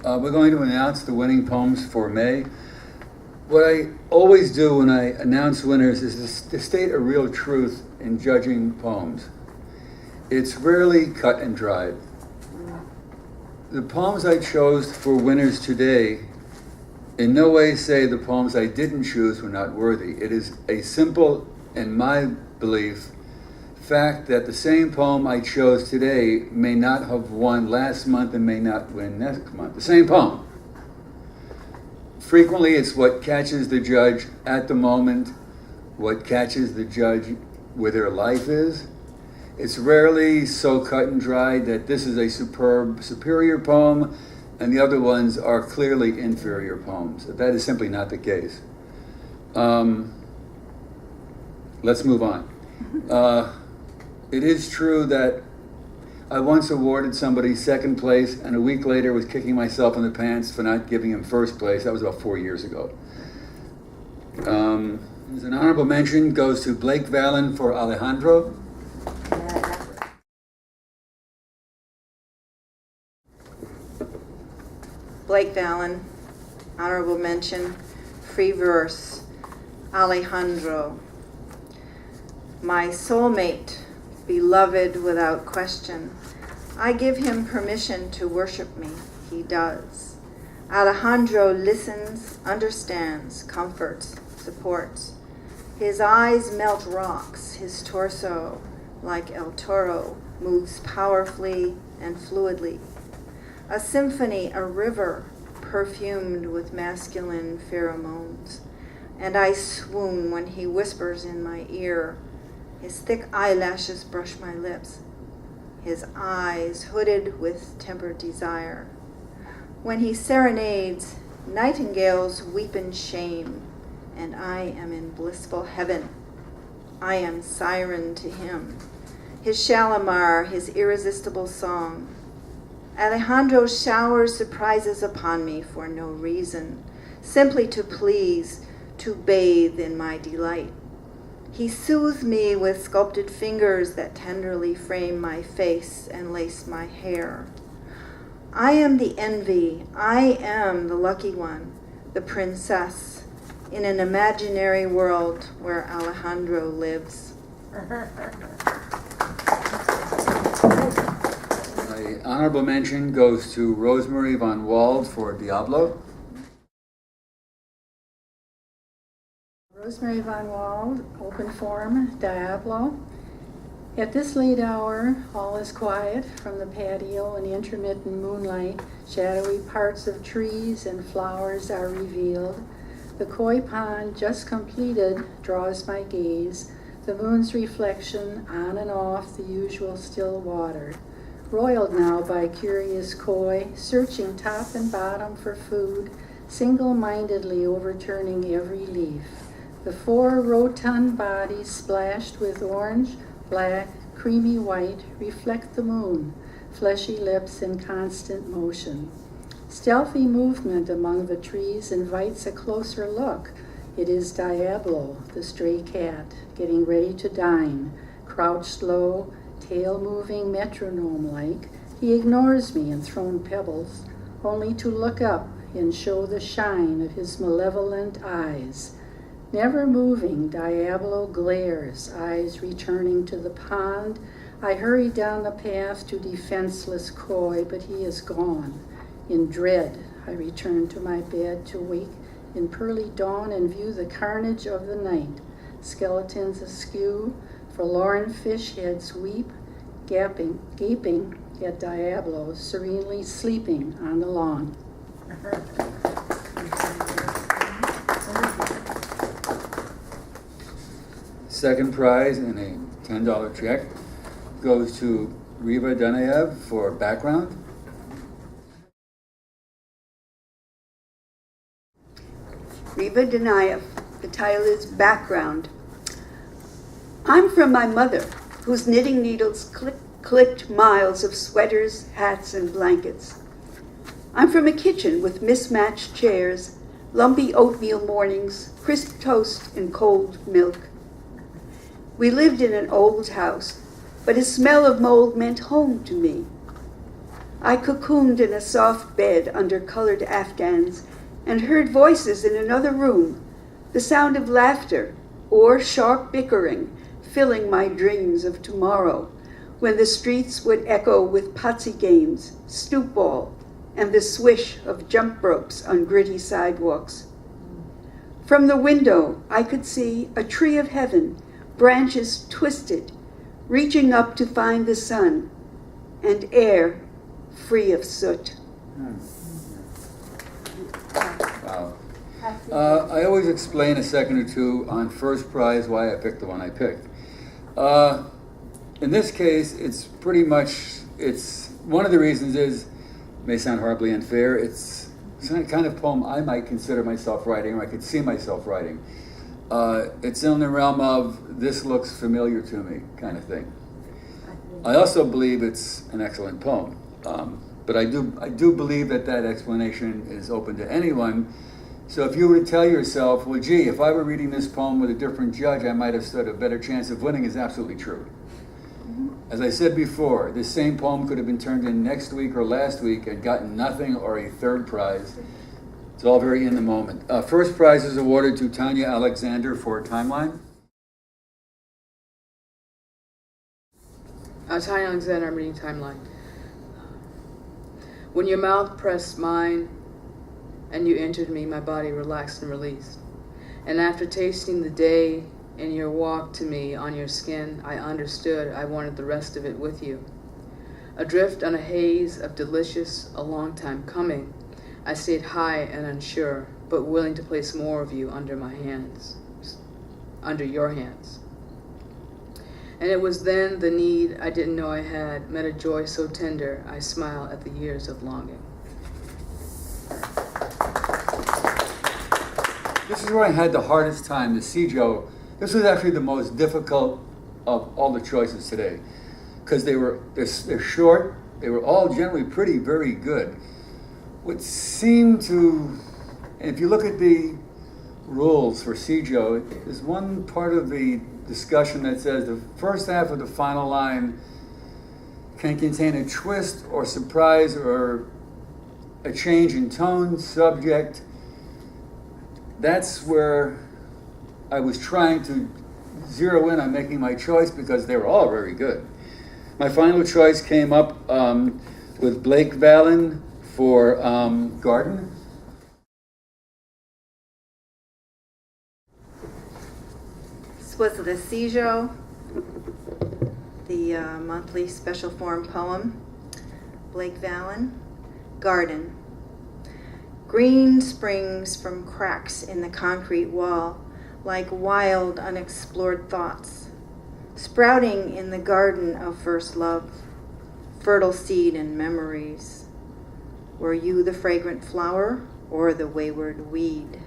We're going to announce the winning poems for May. What I always do when I announce winners is to state a real truth in judging poems. It's rarely cut and dried. The poems I chose for winners today in no way say the poems I didn't choose were not worthy. It is a simple, in my belief, fact that the same poem I chose today may not have won last month and may not win next month. The same poem. Frequently, it's what catches the judge at the moment, what catches the judge where their life is. It's rarely so cut and dried that this is a superb, superior poem and the other ones are clearly inferior poems. That is simply not the case. Let's move on. It is true that I once awarded somebody second place and a week later was kicking myself in the pants for not giving him first place. That was about 4 years ago. As an honorable mention goes to Blake Vallon for Alejandro. Blake Vallon, honorable mention, free verse, Alejandro. My soulmate, beloved without question, I give him permission to worship me, he does. Alejandro listens, understands, comforts, supports. His eyes melt rocks, his torso, like El Toro, moves powerfully and fluidly. A symphony, a river, perfumed with masculine pheromones. And I swoon when he whispers in my ear. His thick eyelashes brush my lips. His eyes hooded with tempered desire. When he serenades, nightingales weep in shame, and I am in blissful heaven. I am siren to him. His Shalimar, his irresistible song. Alejandro showers surprises upon me for no reason, simply to please, to bathe in my delight. He soothes me with sculpted fingers that tenderly frame my face and lace my hair. I am the envy, I am the lucky one, the princess, in an imaginary world where Alejandro lives. My honorable mention goes to Rosemary von Wald for Diablo. Rosemary von Wald, open forum, Diablo. At this late hour, all is quiet from the patio and intermittent moonlight. Shadowy parts of trees and flowers are revealed. The koi pond, just completed, draws my gaze. The moon's reflection on and off the usual still water. Roiled now by curious koi, searching top and bottom for food, single-mindedly overturning every leaf. The 4 rotund bodies splashed with orange, black, creamy white reflect the moon, fleshy lips in constant motion. Stealthy movement among the trees invites a closer look. It is Diablo, the stray cat, getting ready to dine, crouched low, tail moving metronome-like. He ignores me and thrown pebbles, only to look up and show the shine of his malevolent eyes. Never moving, Diablo glares, eyes returning to the pond. I hurry down the path to defenseless koi, but he is gone. In dread, I return to my bed to wake in pearly dawn and view the carnage of the night. Skeletons askew, forlorn fish heads weep, gaping at Diablo, serenely sleeping on the lawn. Second prize and a $10 check goes to Riva Dunayev for background. Riva Dunayev, the title is Background. I'm from my mother, whose knitting needles clicked miles of sweaters, hats, and blankets. I'm from a kitchen with mismatched chairs, lumpy oatmeal mornings, crisp toast, and cold milk. We lived in an old house, but a smell of mold meant home to me. I cocooned in a soft bed under colored afghans and heard voices in another room, the sound of laughter or sharp bickering filling my dreams of tomorrow, when the streets would echo with potsy games, stoop ball, and the swish of jump ropes on gritty sidewalks. From the window, I could see a tree of heaven, branches twisted, reaching up to find the sun, and air free of soot. Wow. I always explain a second or two on first prize why I picked the one I picked. In this case, it's pretty much, it's one of the reasons is, may sound horribly unfair, it's the kind of poem I might consider myself writing, or I could see myself writing. It's in the realm of, this looks familiar to me, kind of thing. I also believe it's an excellent poem, but I do believe that explanation is open to anyone. So if you were to tell yourself, well, gee, if I were reading this poem with a different judge, I might have stood a better chance of winning, is absolutely true. As I said before, this same poem could have been turned in next week or last week and gotten nothing or a third prize. It's all very in the moment. First prize is awarded to Tanya Alexander for Timeline. Tanya Alexander, I'm reading Timeline. When your mouth pressed mine and you entered me, my body relaxed and released. And after tasting the day in your walk to me on your skin, I understood I wanted the rest of it with you. Adrift on a haze of delicious, a long time coming, I stayed high and unsure, but willing to place more of you under my hands, under your hands. And it was then the need I didn't know I had met a joy so tender, I smile at the years of longing. This is where I had the hardest time, the Sijo. This was actually the most difficult of all the choices today, because they're short, they were all generally very good. What seemed to, and if you look at the rules for Sijo, there's one part of the discussion that says the first half of the final line can contain a twist or surprise or a change in tone, subject. That's where I was trying to zero in on making my choice, because they were all very good. My final choice came up with Blake Vallon for Garden. This was the Sijo, the monthly special form poem. Blake Vallon, Garden. Green springs from cracks in the concrete wall, like wild, unexplored thoughts, sprouting in the garden of first love, fertile seed and memories. Were you the fragrant flower or the wayward weed?